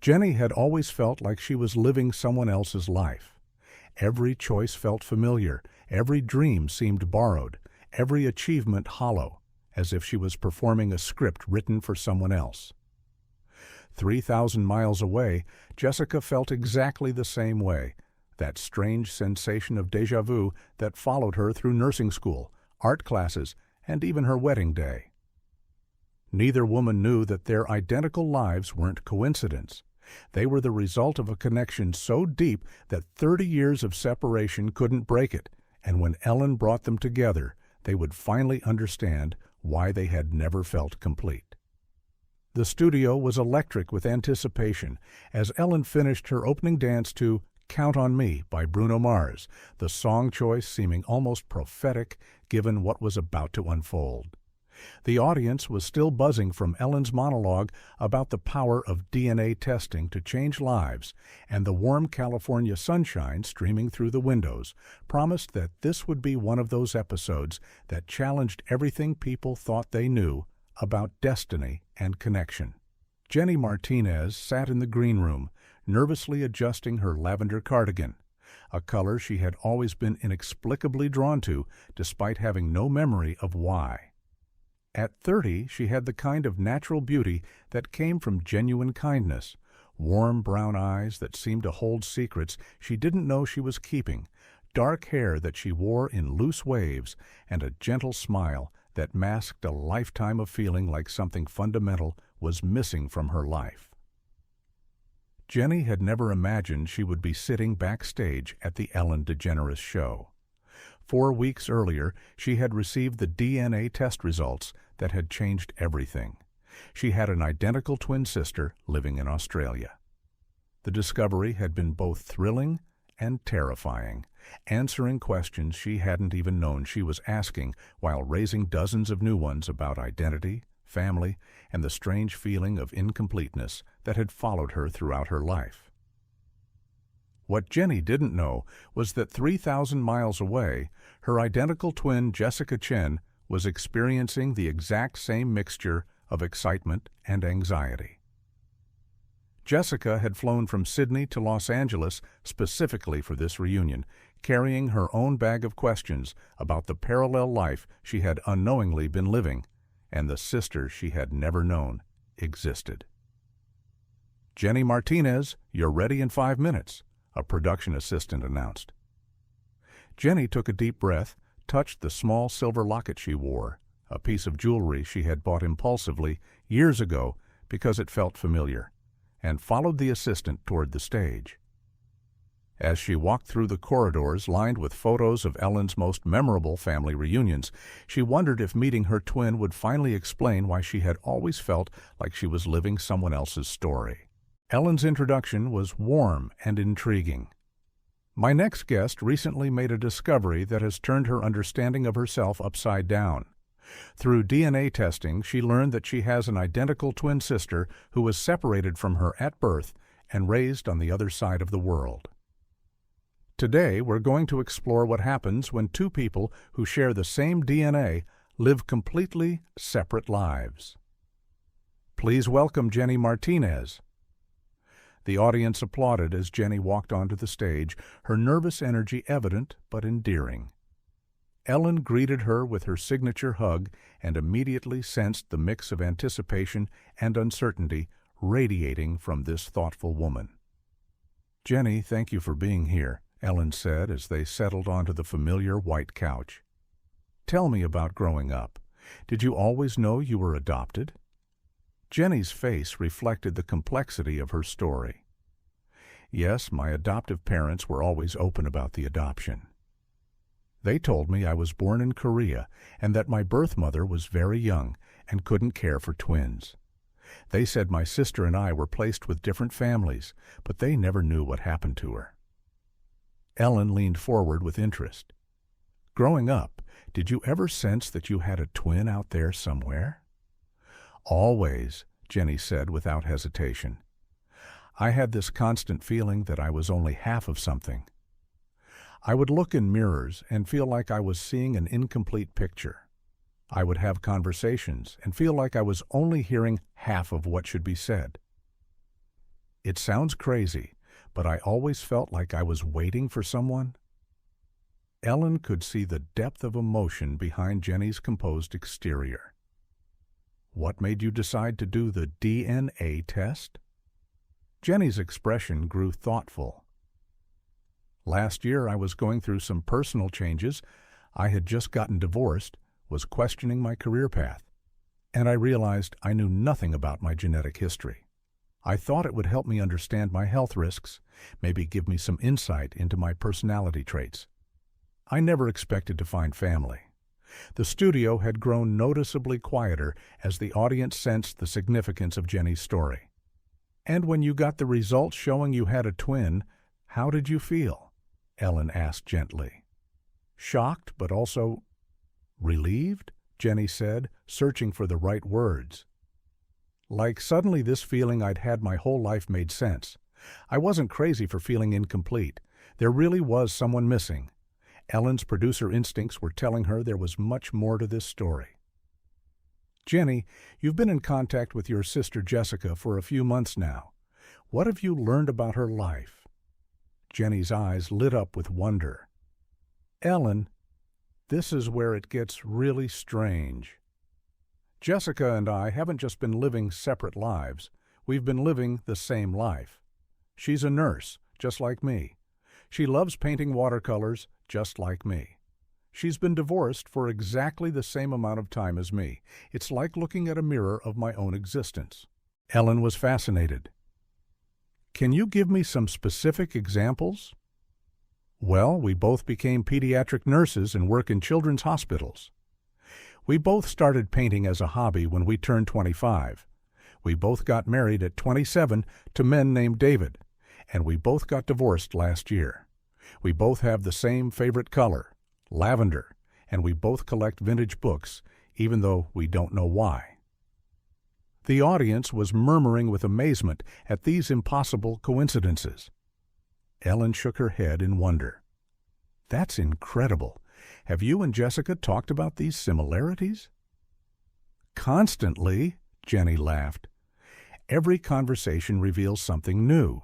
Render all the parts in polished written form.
Jenny had always felt like she was living someone else's life. Every choice felt familiar, every dream seemed borrowed, every achievement hollow, as if she was performing a script written for someone else. 3,000 miles away, Jessica felt exactly the same way, that strange sensation of déjà vu that followed her through nursing school, art classes, and even her wedding day. Neither woman knew that their identical lives weren't coincidence. They were the result of a connection so deep that 30 years of separation couldn't break it, and when Ellen brought them together, they would finally understand why they had never felt complete. The studio was electric with anticipation as Ellen finished her opening dance to "Count on Me" by Bruno Mars, the song choice seeming almost prophetic given what was about to unfold. The audience was still buzzing from Ellen's monologue about the power of DNA testing to change lives, and the warm California sunshine streaming through the windows promised that this would be one of those episodes that challenged everything people thought they knew about destiny and connection. Jenny Martinez sat in the green room, nervously adjusting her lavender cardigan, a color she had always been inexplicably drawn to despite having no memory of why. At 30, she had the kind of natural beauty that came from genuine kindness, warm brown eyes that seemed to hold secrets she didn't know she was keeping, dark hair that she wore in loose waves, and a gentle smile that masked a lifetime of feeling like something fundamental was missing from her life. Jenny had never imagined she would be sitting backstage at the Ellen DeGeneres show. 4 weeks earlier, she had received the DNA test results that had changed everything. She had an identical twin sister living in Australia. The discovery had been both thrilling and terrifying, answering questions she hadn't even known she was asking while raising dozens of new ones about identity, family, and the strange feeling of incompleteness that had followed her throughout her life. What Jenny didn't know was that 3,000 miles away, her identical twin Jessica Chen was experiencing the exact same mixture of excitement and anxiety. Jessica had flown from Sydney to Los Angeles specifically for this reunion, carrying her own bag of questions about the parallel life she had unknowingly been living and the sister she had never known existed. "Jenny Martinez, you're ready in 5 minutes," a production assistant announced. Jenny took a deep breath, touched the small silver locket she wore, a piece of jewelry she had bought impulsively years ago because it felt familiar, and followed the assistant toward the stage. As she walked through the corridors lined with photos of Ellen's most memorable family reunions, she wondered if meeting her twin would finally explain why she had always felt like she was living someone else's story. Ellen's introduction was warm and intriguing. "My next guest recently made a discovery that has turned her understanding of herself upside down. Through DNA testing, she learned that she has an identical twin sister who was separated from her at birth and raised on the other side of the world. Today, we're going to explore what happens when two people who share the same DNA live completely separate lives. Please welcome Jenny Martinez." The audience applauded as Jenny walked onto the stage, her nervous energy evident but endearing. Ellen greeted her with her signature hug and immediately sensed the mix of anticipation and uncertainty radiating from this thoughtful woman. "Jenny, thank you for being here," Ellen said as they settled onto the familiar white couch. "Tell me about growing up. Did you always know you were adopted?" Jenny's face reflected the complexity of her story. "Yes, my adoptive parents were always open about the adoption. They told me I was born in Korea and that my birth mother was very young and couldn't care for twins. They said my sister and I were placed with different families, but they never knew what happened to her." Ellen leaned forward with interest. "Growing up, did you ever sense that you had a twin out there somewhere?" "Always," Jenny said without hesitation. "I had this constant feeling that I was only half of something. I would look in mirrors and feel like I was seeing an incomplete picture. I would have conversations and feel like I was only hearing half of what should be said." It sounds crazy, but I always felt like I was waiting for someone. Ellen could see the depth of emotion behind Jenny's composed exterior. What made you decide to do the DNA test? Jenny's expression grew thoughtful. Last year I was going through some personal changes. I had just gotten divorced, was questioning my career path, and I realized I knew nothing about my genetic history. I thought it would help me understand my health risks, maybe give me some insight into my personality traits. I never expected to find family. The studio had grown noticeably quieter as the audience sensed the significance of Jenny's story. And when you got the results showing you had a twin, how did you feel? Ellen asked gently. Shocked, but also relieved, Jenny said, searching for the right words. Like suddenly this feeling I'd had my whole life made sense. I wasn't crazy for feeling incomplete. There really was someone missing. Ellen's producer instincts were telling her there was much more to this story. Jenny, you've been in contact with your sister Jessica for a few months now. What have you learned about her life? Jenny's eyes lit up with wonder. Ellen, this is where it gets really strange. Jessica and I haven't just been living separate lives. We've been living the same life. She's a nurse, just like me. She loves painting watercolors, just like me. She's been divorced for exactly the same amount of time as me. It's like looking at a mirror of my own existence. Ellen was fascinated. Can you give me some specific examples? Well, we both became pediatric nurses and work in children's hospitals. We both started painting as a hobby when we turned 25. We both got married at 27 to men named David, and we both got divorced last year. We both have the same favorite color, lavender, and we both collect vintage books, even though we don't know why. The audience was murmuring with amazement at these impossible coincidences. Ellen shook her head in wonder. That's incredible. Have you and Jessica talked about these similarities? Constantly, Jenny laughed. Every conversation reveals something new.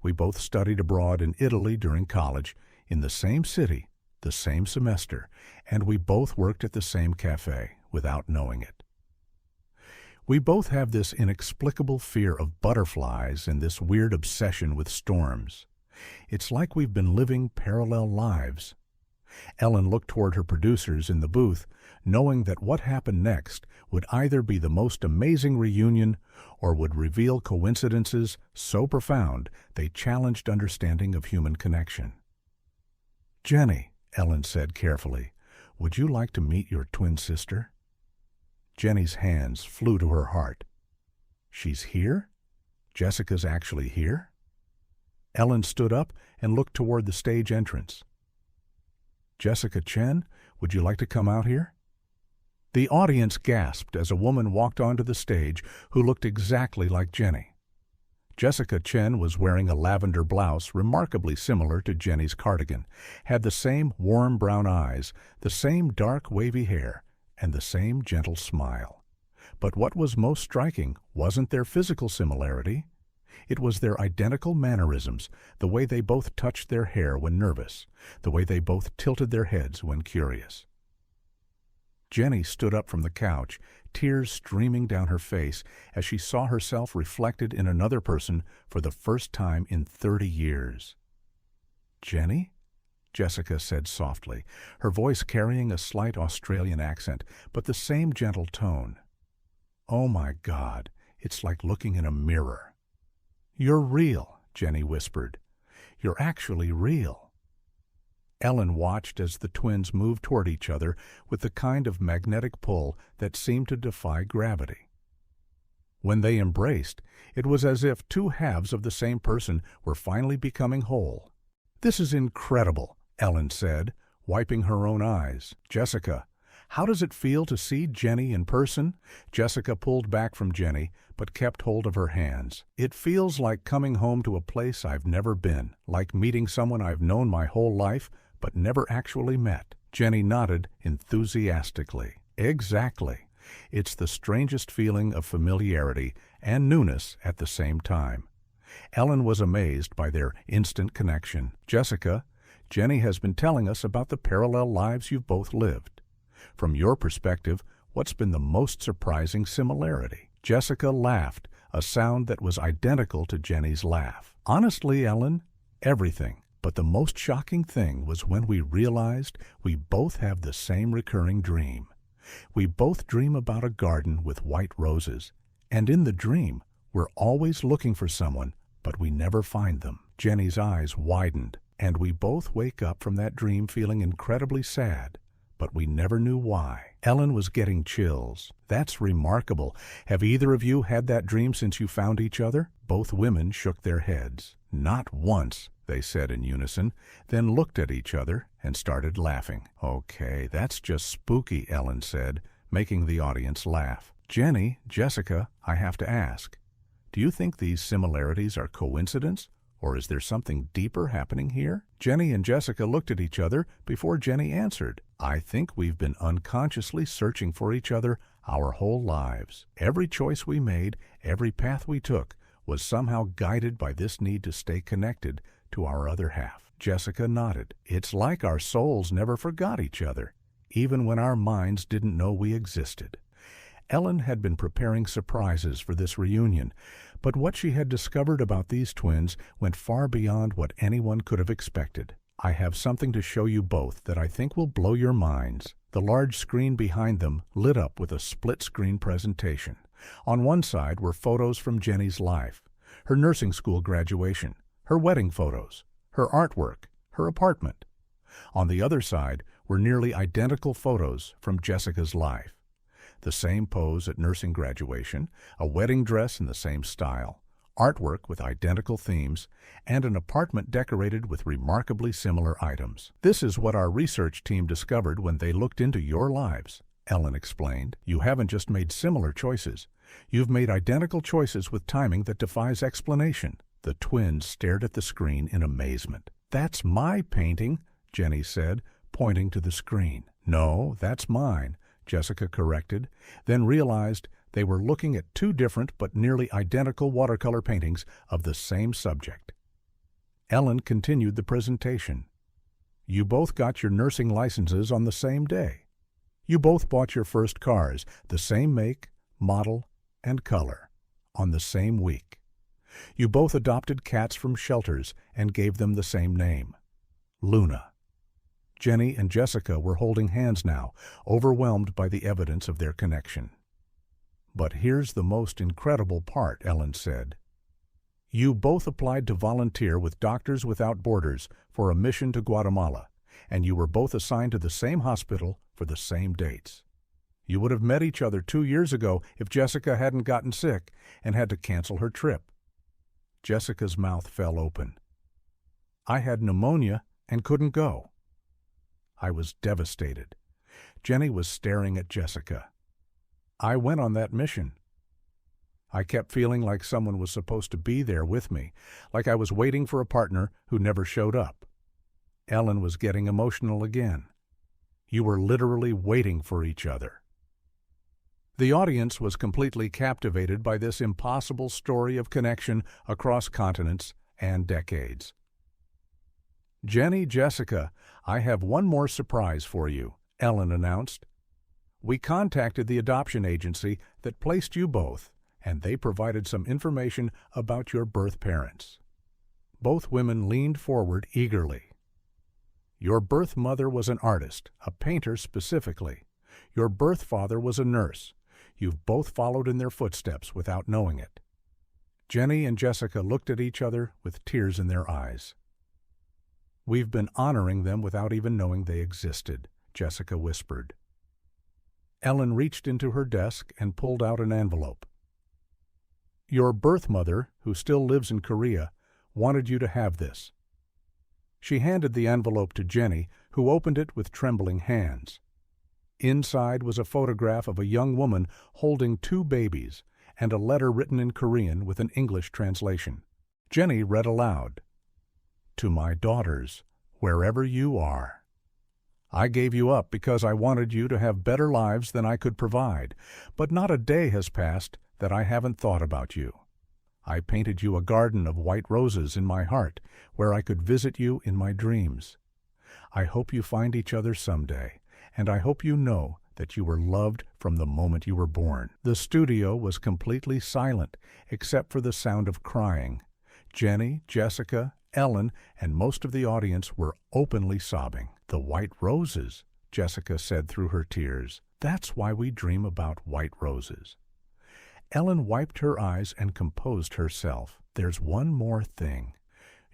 We both studied abroad in Italy during college, in the same city, the same semester, and we both worked at the same cafe without knowing it. We both have this inexplicable fear of butterflies and this weird obsession with storms. It's like we've been living parallel lives. Ellen looked toward her producers in the booth, knowing that what happened next would either be the most amazing reunion or would reveal coincidences so profound they challenged understanding of human connection. Jenny, Ellen said carefully, would you like to meet your twin sister? Jenny's hands flew to her heart. She's here? Jessica's actually here? Ellen stood up and looked toward the stage entrance. Jessica Chen, would you like to come out here? The audience gasped as a woman walked onto the stage who looked exactly like Jenny. Jessica Chen was wearing a lavender blouse remarkably similar to Jenny's cardigan, had the same warm brown eyes, the same dark wavy hair, and the same gentle smile. But what was most striking wasn't their physical similarity. It was their identical mannerisms, the way they both touched their hair when nervous, the way they both tilted their heads when curious. Jenny stood up from the couch, tears streaming down her face as she saw herself reflected in another person for the first time in 30 years. Jenny? Jessica said softly, her voice carrying a slight Australian accent, but the same gentle tone. Oh my God, it's like looking in a mirror. You're real, Jenny whispered. You're actually real. Ellen watched as the twins moved toward each other with the kind of magnetic pull that seemed to defy gravity. When they embraced, it was as if two halves of the same person were finally becoming whole. This is incredible, Ellen said, wiping her own eyes. Jessica, how does it feel to see Jenny in person? Jessica pulled back from Jenny, but kept hold of her hands. It feels like coming home to a place I've never been, like meeting someone I've known my whole life, but never actually met. Jenny nodded enthusiastically. Exactly. It's the strangest feeling of familiarity and newness at the same time. Ellen was amazed by their instant connection. Jessica, Jenny has been telling us about the parallel lives you've both lived. From your perspective, what's been the most surprising similarity? Jessica laughed, a sound that was identical to Jenny's laugh. Honestly, Ellen, everything. But the most shocking thing was when we realized we both have the same recurring dream. We both dream about a garden with white roses, and in the dream, we're always looking for someone, but we never find them. Jenny's eyes widened, and we both wake up from that dream feeling incredibly sad, but we never knew why. Ellen was getting chills. That's remarkable. Have either of you had that dream since you found each other? Both women shook their heads. Not once, they said in unison, then looked at each other and started laughing. Okay, that's just spooky, Ellen said, making the audience laugh. Jenny, Jessica, I have to ask, do you think these similarities are coincidence, or is there something deeper happening here? Jenny and Jessica looked at each other before Jenny answered. I think we've been unconsciously searching for each other our whole lives. Every choice we made, every path we took, was somehow guided by this need to stay connected to our other half. Jessica nodded. It's like our souls never forgot each other, even when our minds didn't know we existed. Ellen had been preparing surprises for this reunion, but what she had discovered about these twins went far beyond what anyone could have expected. I have something to show you both that I think will blow your minds. The large screen behind them lit up with a split-screen presentation. On one side were photos from Jenny's life, her nursing school graduation, her wedding photos, her artwork, her apartment. On the other side were nearly identical photos from Jessica's life. The same pose at nursing graduation, a wedding dress in the same style, artwork with identical themes, and an apartment decorated with remarkably similar items. This is what our research team discovered when they looked into your lives, Ellen explained. You haven't just made similar choices. You've made identical choices with timing that defies explanation. The twins stared at the screen in amazement. That's my painting, Jenny said, pointing to the screen. No, that's mine, Jessica corrected, then realized they were looking at two different but nearly identical watercolor paintings of the same subject. Ellen continued the presentation. You both got your nursing licenses on the same day. You both bought your first cars, the same make, model, and color, on the same week. You both adopted cats from shelters and gave them the same name, Luna. Jenny and Jessica were holding hands now, overwhelmed by the evidence of their connection. But here's the most incredible part, Ellen said. You both applied to volunteer with Doctors Without Borders for a mission to Guatemala, and you were both assigned to the same hospital for the same dates. You would have met each other 2 years ago if Jessica hadn't gotten sick and had to cancel her trip. Jessica's mouth fell open. I had pneumonia and couldn't go. I was devastated. Jenny was staring at Jessica. I went on that mission. I kept feeling like someone was supposed to be there with me, like I was waiting for a partner who never showed up. Ellen was getting emotional again. You were literally waiting for each other. The audience was completely captivated by this impossible story of connection across continents and decades. Jenny, Jessica, I have one more surprise for you, Ellen announced. We contacted the adoption agency that placed you both, and they provided some information about your birth parents. Both women leaned forward eagerly. Your birth mother was an artist, a painter specifically. Your birth father was a nurse. You've both followed in their footsteps without knowing it. Jenny and Jessica looked at each other with tears in their eyes. We've been honoring them without even knowing they existed, Jessica whispered. Ellen reached into her desk and pulled out an envelope. Your birth mother, who still lives in Korea, wanted you to have this. She handed the envelope to Jenny, who opened it with trembling hands. Inside was a photograph of a young woman holding 2 babies and a letter written in Korean with an English translation. Jenny read aloud, To my daughters, wherever you are. I gave you up because I wanted you to have better lives than I could provide, but not a day has passed that I haven't thought about you. I painted you a garden of white roses in my heart, where I could visit you in my dreams. I hope you find each other someday, and I hope you know that you were loved from the moment you were born." The studio was completely silent, except for the sound of crying. Jenny, Jessica, Ellen, and most of the audience were openly sobbing. "The white roses," Jessica said through her tears. "That's why we dream about white roses." Ellen wiped her eyes and composed herself. "There's one more thing.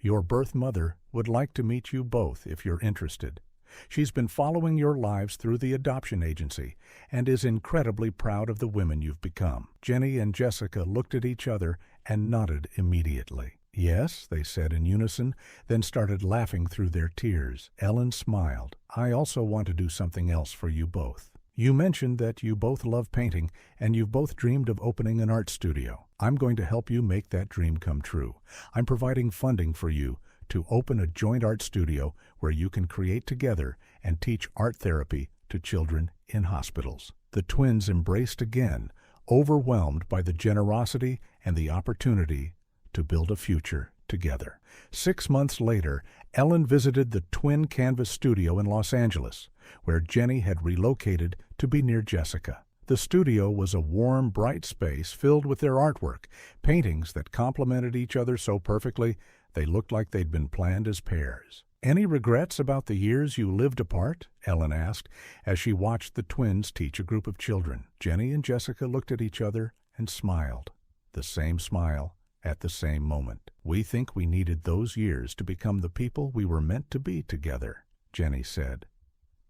Your birth mother would like to meet you both if you're interested. She's been following your lives through the adoption agency and is incredibly proud of the women you've become." Jenny and Jessica looked at each other and nodded immediately. "Yes," they said in unison, then started laughing through their tears. Ellen smiled. "I also want to do something else for you both. You mentioned that you both love painting and you've both dreamed of opening an art studio. I'm going to help you make that dream come true. I'm providing funding for you to open a joint art studio where you can create together and teach art therapy to children in hospitals." The twins embraced again, overwhelmed by the generosity and the opportunity to build a future together. 6 months later, Ellen visited the Twin Canvas Studio in Los Angeles, where Jenny had relocated to be near Jessica. The studio was a warm, bright space filled with their artwork, paintings that complemented each other so perfectly they looked like they'd been planned as pairs. "Any regrets about the years you lived apart?" Ellen asked as she watched the twins teach a group of children. Jenny and Jessica looked at each other and smiled. The same smile at the same moment. "We think we needed those years to become the people we were meant to be together," Jenny said.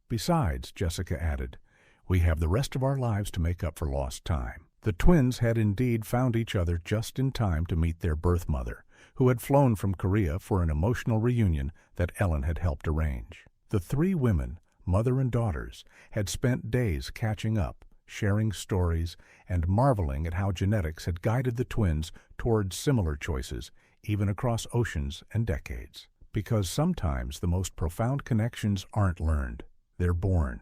"Besides," Jessica added, "we have the rest of our lives to make up for lost time." The twins had indeed found each other just in time to meet their birth mother, who had flown from Korea for an emotional reunion that Ellen had helped arrange. The three women, mother and daughters, had spent days catching up, sharing stories, and marveling at how genetics had guided the twins towards similar choices, even across oceans and decades. Because sometimes the most profound connections aren't learned, they're born.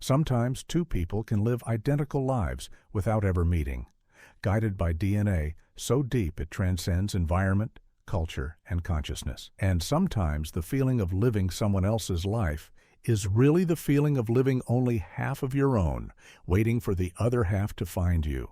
Sometimes two people can live identical lives without ever meeting, guided by DNA so deep it transcends environment, culture, and consciousness. And sometimes the feeling of living someone else's life is really the feeling of living only half of your own, waiting for the other half to find you.